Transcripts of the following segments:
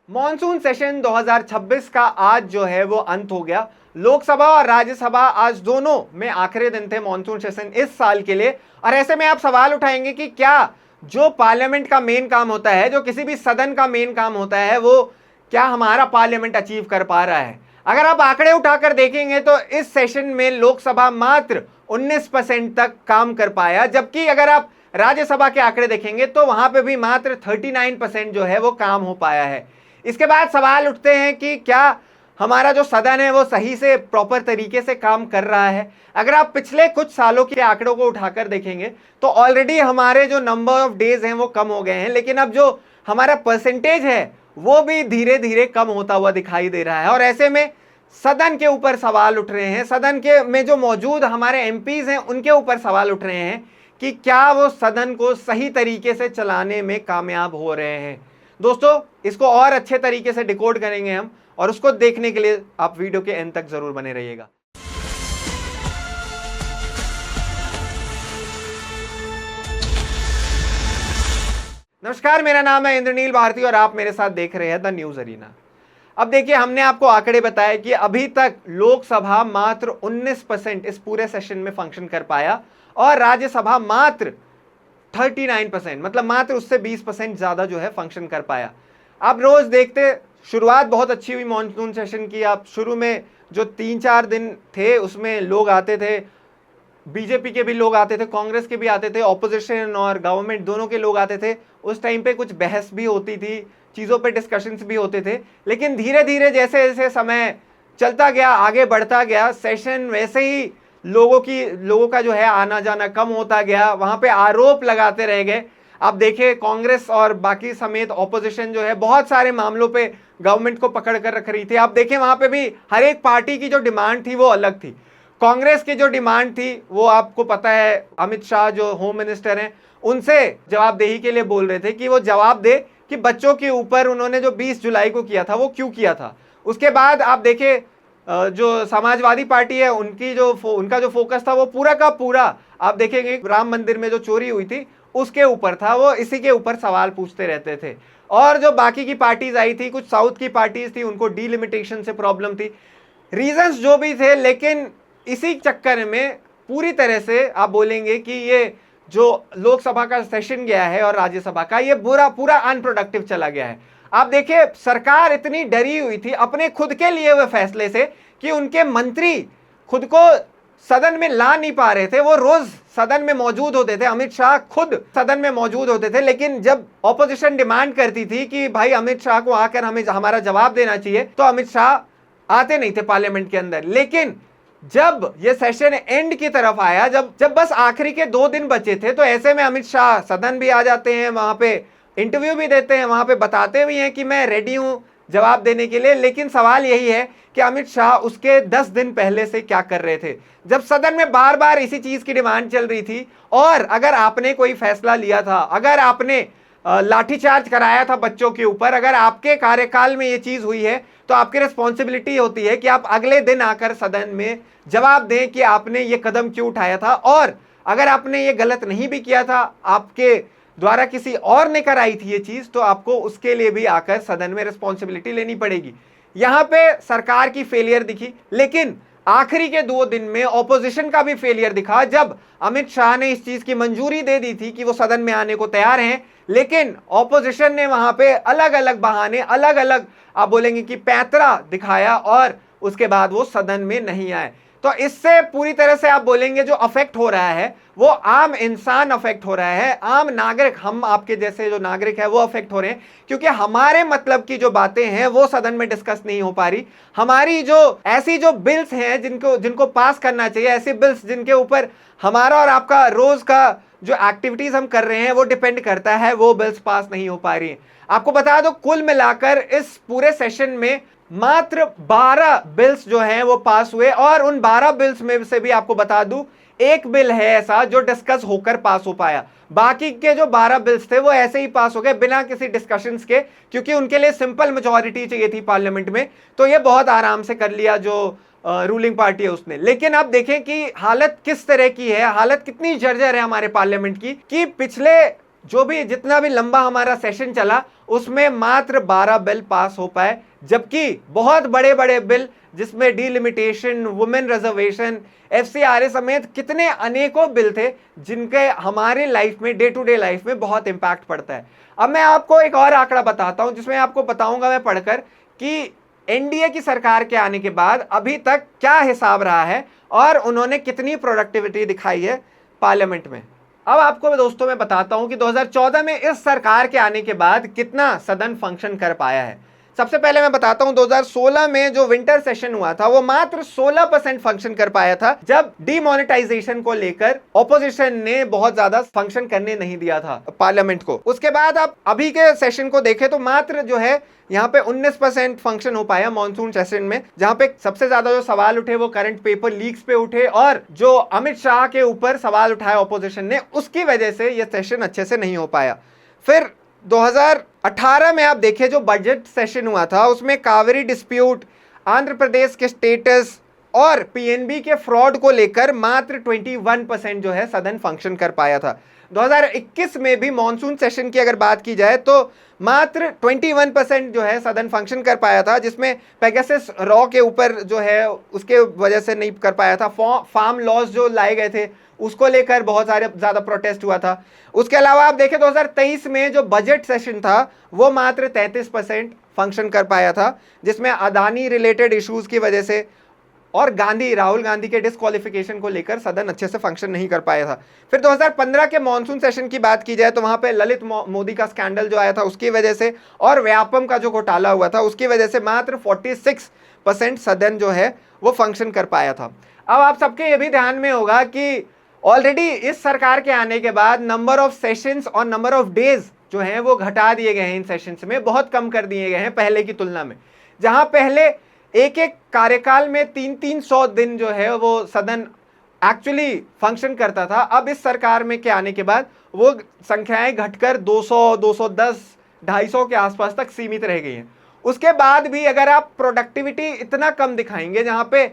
Monsoon session 2026 का आज जो है वो अंत हो गया। लोकसभा और राज्यसभा आज दोनों में आखिरी दिन थे मॉनसून सेशन इस साल के लिए। और ऐसे में आप सवाल उठाएंगे कि क्या जो पार्लियामेंट का मेन काम होता है, जो किसी भी सदन का मेन काम होता है, वो क्या हमारा पार्लियामेंट अचीव कर पा रहा है। अगर आप आंकड़े उठाकर देखेंगे तो इस सेशन में लोकसभा मात्र 19% तक काम कर पाया, जबकि अगर आप राज्यसभा के आंकड़े देखेंगे तो वहां पे भी मात्र 39% जो है वो काम हो पाया है। इसके बाद सवाल उठते हैं कि क्या हमारा जो सदन है वो सही से प्रॉपर तरीके से काम कर रहा है। अगर आप पिछले कुछ सालों के आंकड़ों को उठाकर देखेंगे तो ऑलरेडी हमारे जो नंबर ऑफ डेज हैं वो कम हो गए हैं, लेकिन अब जो हमारा परसेंटेज है वो भी धीरे धीरे कम होता हुआ दिखाई दे रहा है। और ऐसे में सदन के ऊपर सवाल उठ रहे हैं, सदन के में जो मौजूद हमारे एमपीज हैं उनके ऊपर सवाल उठ रहे हैं कि क्या वो सदन को सही तरीके से चलाने में कामयाब हो रहे हैं। दोस्तों, इसको और अच्छे तरीके से डिकोड करेंगे हम, और उसको देखने के लिए आप वीडियो के एंड तक जरूर बने रहिएगा। नमस्कार, मेरा नाम है इंद्रनील भारती और आप मेरे साथ देख रहे हैं द न्यूज अरीना। अब देखिए, हमने आपको आंकड़े बताए कि अभी तक लोकसभा मात्र 19% इस पूरे सेशन में फंक्शन कर पाया और राज्यसभा मात्र 39%, मतलब मात्र उससे 20% ज्यादा जो है फंक्शन कर पाया। आप रोज देखते, शुरुआत बहुत अच्छी हुई मॉनसून सेशन की। आप शुरू में जो 3-4 दिन थे उसमें लोग आते थे, बीजेपी के भी लोग आते थे, कांग्रेस के भी आते थे, ऑपोजिशन और गवर्नमेंट दोनों के लोग आते थे। उस टाइम पे कुछ बहस भी होती थी, चीज़ों पे डिस्कशंस भी होते थे। लेकिन धीरे धीरे जैसे जैसे समय चलता गया, आगे बढ़ता गया सेशन, वैसे ही लोगों का जो है आना जाना कम होता गया। वहां पे आरोप लगाते रह गए। आप देखिए, कांग्रेस और बाकी समेत ऑपोजिशन जो है बहुत सारे मामलों पे गवर्नमेंट को पकड़ कर रख रही थी। आप देखिए, वहां पे भी हर एक पार्टी की जो डिमांड थी वो अलग थी। कांग्रेस की जो डिमांड थी वो आपको पता है, अमित शाह जो होम मिनिस्टर हैं उनसे जवाबदेही के लिए बोल रहे थे कि वो जवाब दे कि बच्चों के ऊपर उन्होंने जो 20 जुलाई को किया था वो क्यों किया था। उसके बाद आप देखिए, जो समाजवादी पार्टी है उनका जो फोकस था वो पूरा का पूरा आप देखेंगे राम मंदिर में जो चोरी हुई थी उसके ऊपर था। वो इसी के ऊपर सवाल पूछते रहते थे। और जो बाकी की पार्टीज आई थी, कुछ साउथ की पार्टीज थी, उनको डीलिमिटेशन से प्रॉब्लम थी, रीजंस जो भी थे, लेकिन इसी चक्कर में पूरी तरह से आप बोलेंगे कि ये जो लोकसभा का सेशन गया है और राज्यसभा का, ये पूरा अनप्रोडक्टिव चला गया है। आप देखिए, सरकार इतनी डरी हुई थी अपने खुद के लिए हुए फैसले से कि उनके मंत्री खुद को सदन में ला नहीं पा रहे थे। वो रोज सदन में मौजूद होते थे, अमित शाह खुद सदन में मौजूद होते थे, लेकिन जब ऑपोजिशन डिमांड करती थी कि भाई अमित शाह को आकर हमें हमारा जवाब देना चाहिए, तो अमित शाह आते नहीं थे पार्लियामेंट के अंदर। लेकिन जब ये सेशन एंड की तरफ आया, जब बस आखिरी के 2 दिन बचे थे, तो ऐसे में अमित शाह सदन भी आ जाते हैं, वहां पे इंटरव्यू भी देते हैं, वहां पे बताते भी हैं कि मैं रेडी हूं जवाब देने के लिए। लेकिन सवाल यही है कि अमित शाह उसके 10 दिन पहले से क्या कर रहे थे, जब सदन में बार बार इसी चीज की डिमांड चल रही थी। और अगर आपने कोई फैसला लिया था, अगर आपने लाठीचार्ज कराया था बच्चों के ऊपर, अगर आपके कार्यकाल में ये चीज हुई है, तो आपकी रिस्पॉन्सिबिलिटी होती है कि आप अगले दिन आकर सदन में जवाब दें कि आपने ये कदम क्यों उठाया था। और अगर आपने ये गलत नहीं भी किया था, आपके द्वारा किसी और ने कराई थी ये चीज, तो आपको उसके लिए भी आकर सदन में रिस्पॉन्सिबिलिटी लेनी पड़ेगी। यहां पे सरकार की फेलियर दिखी, लेकिन आखिरी के 2 दिन में ऑपोजिशन का भी फेलियर दिखा। जब अमित शाह ने इस चीज की मंजूरी दे दी थी कि वो सदन में आने को तैयार हैं, लेकिन ऑपोजिशन ने वहां पे अलग अलग बहाने, अलग अलग आप बोलेंगे कि पैंतरा दिखाया और उसके बाद वो सदन में नहीं आए। तो इससे पूरी तरह से आप बोलेंगे जो अफेक्ट हो रहा है वो आम इंसान अफेक्ट हो रहा है, आम नागरिक, हम आपके जैसे जो नागरिक है वो अफेक्ट हो रहे हैं, क्योंकि हमारे मतलब की जो बातें हैं वो सदन में डिस्कस नहीं हो पा रही। हमारी जो ऐसी जो बिल्स हैं जिनको पास करना चाहिए, ऐसी बिल्स जिनके ऊपर हमारा और आपका रोज का जो एक्टिविटीज हम कर रहे हैं वो डिपेंड करता है, वो बिल्स पास नहीं हो पा रही है। आपको बता दो, कुल मिलाकर इस पूरे सेशन में मात्र 12 बिल्स जो हैं वो पास हुए, और उन 12 बिल्स में से भी आपको बता दूं, एक बिल है ऐसा जो डिस्कस होकर पास हो पाया। बाकी के जो 12 बिल्स थे वो ऐसे ही पास हो गए बिना किसी डिस्कशंस के, क्योंकि उनके लिए सिंपल मेजॉरिटी चाहिए थी पार्लियामेंट में, तो ये बहुत आराम से कर लिया जो रूलिंग पार्टी है उसने। लेकिन अब देखें कि हालत किस तरह की है, हालत कितनी जर्जर है हमारे पार्लियामेंट की, कि पिछले जो भी जितना भी लंबा हमारा सेशन चला उसमें मात्र 12 बिल पास हो पाए, जबकि बहुत बड़े बड़े बिल जिसमें डिलिमिटेशन, वुमेन रिजर्वेशन, एफसीआरए समेत कितने अनेकों बिल थे जिनके हमारे लाइफ में, डे टू डे लाइफ में बहुत इंपैक्ट पड़ता है। अब मैं आपको एक और आंकड़ा बताता हूं जिसमें आपको बताऊंगा मैं पढ़कर कि एनडीए की सरकार के आने के बाद अभी तक क्या हिसाब रहा है और उन्होंने कितनी प्रोडक्टिविटी दिखाई है पार्लियामेंट में। अब आपको दोस्तों मैं बताता हूं कि 2014 में इस सरकार के आने के बाद कितना सदन फंक्शन कर पाया है। सबसे पहले मैं बताता हूं 2016 में जो विंटर सेशन हुआ था वो मात्र 16% फंक्शन कर पाया था, जब डिमोनेटाइजेशन को लेकर ऑपोजिशन ने बहुत ज्यादा फंक्शन करने नहीं दिया था पार्लियामेंट को। उसके बाद आप अभी के सेशन को देखें तो मात्र जो है यहाँ पे 19% फंक्शन हो पाया मॉनसून सेशन में, जहां पे सबसे ज्यादा जो सवाल उठे वो करंट पेपर लीक्स पे उठे और जो अमित शाह के ऊपर सवाल उठाया ऑपोजिशन ने, उसकी वजह से ये सेशन अच्छे से नहीं हो पाया। फिर 2018 में आप देखिए जो बजट सेशन हुआ था उसमें कावेरी डिस्प्यूट, आंध्र प्रदेश के स्टेटस और पीएनबी के फ्रॉड को लेकर मात्र 21% जो है सदन फंक्शन कर पाया था। 2021 में भी मॉनसून सेशन की अगर बात की जाए तो मात्र 21% जो है सदन फंक्शन कर पाया था, जिसमें पेगासस रॉ के ऊपर जो है उसके वजह से नहीं कर पाया था। फार्म लॉज जो लाए गए थे उसको लेकर बहुत सारे ज्यादा प्रोटेस्ट हुआ था। उसके अलावा आप देखें 2023 में जो बजट सेशन था वो मात्र 33% फंक्शन कर पाया था, जिसमें अदानी रिलेटेड इश्यूज की वजह से और राहुल गांधी के डिस्क्वालिफिकेशन को लेकर सदन अच्छे से फंक्शन नहीं कर पाया था। फिर 2015 के मॉनसून सेशन की बात की जाए तो वहां पे ललित मोदी का स्कैंडल जो आया था उसकी वजह से और व्यापम का जो घोटाला हुआ था उसकी वजह से मात्र 46% सदन जो है वो फंक्शन कर पाया था। अब आप सबके ये भी ध्यान में होगा कि ऑलरेडी इस सरकार के आने के बाद नंबर ऑफ सेशंस और नंबर ऑफ डेज जो हैं वो घटा दिए गए हैं, इन सेशंस में बहुत कम कर दिए गए हैं पहले की तुलना में। जहां पहले एक एक कार्यकाल में 300 दिन जो है वो सदन एक्चुअली फंक्शन करता था, अब इस सरकार में के आने के बाद वो संख्याएं घटकर 200, 210, 250 के आसपास तक सीमित रह गई हैं। उसके बाद भी अगर आप प्रोडक्टिविटी इतना कम दिखाएंगे, जहां पे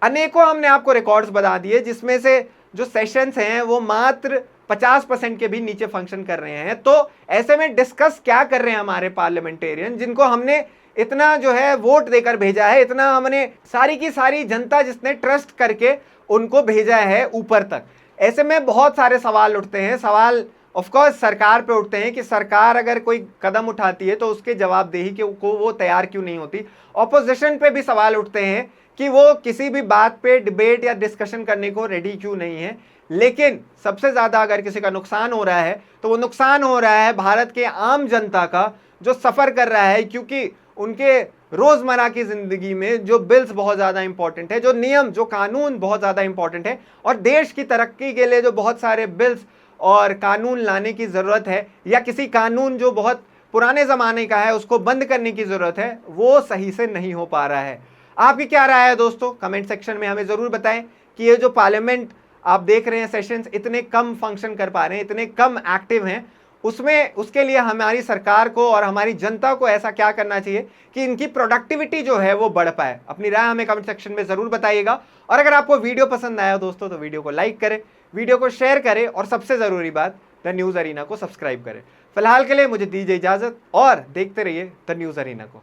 अनेकों हमने आपको रिकॉर्ड्स बता दिए जिसमें से जो सेशंस हैं वो मात्र 50% के भी नीचे फंक्शन कर रहे हैं, तो ऐसे में डिस्कस क्या कर रहे हैं हमारे पार्लियामेंटेरियन जिनको हमने इतना जो है वोट देकर भेजा है, इतना हमने सारी की सारी जनता जिसने ट्रस्ट करके उनको भेजा है ऊपर तक। ऐसे में बहुत सारे सवाल उठते हैं। सवाल ऑफ कोर्स सरकार पे उठते हैं कि सरकार अगर कोई कदम उठाती है तो उसके जवाबदेही को वो तैयार क्यों नहीं होती। ऑपोजिशन पे भी सवाल उठते हैं कि वो किसी भी बात पे डिबेट या डिस्कशन करने को रेडी क्यों नहीं है। लेकिन सबसे ज्यादा अगर किसी का नुकसान हो रहा है तो वो नुकसान हो रहा है भारत के आम जनता का, जो सफर कर रहा है क्योंकि उनके रोजमर्रा की जिंदगी में जो बिल्स बहुत ज्यादा इंपॉर्टेंट है, जो नियम, जो कानून बहुत ज्यादा इंपॉर्टेंट है और देश की तरक्की के लिए जो बहुत सारे बिल्स और कानून लाने की जरूरत है या किसी कानून जो बहुत पुराने जमाने का है उसको बंद करने की जरूरत है, वो सही से नहीं हो पा रहा है। आपकी क्या राय है दोस्तों? कमेंट सेक्शन में हमें जरूर बताएं कि ये जो पार्लियामेंट आप देख रहे हैं सेशंस इतने कम फंक्शन कर पा रहे हैं, इतने कम एक्टिव हैं, उसमें उसके लिए हमारी सरकार को और हमारी जनता को ऐसा क्या करना चाहिए कि इनकी प्रोडक्टिविटी जो है वो बढ़ पाए। अपनी राय हमें कमेंट सेक्शन में जरूर बताइएगा। और अगर आपको वीडियो पसंद आया दोस्तों तो वीडियो को लाइक करें, वीडियो को शेयर करें और सबसे जरूरी बात द न्यूज अरीना को सब्सक्राइब करें। फिलहाल के लिए मुझे दीजिए इजाजत और देखते रहिए द न्यूज अरीना को।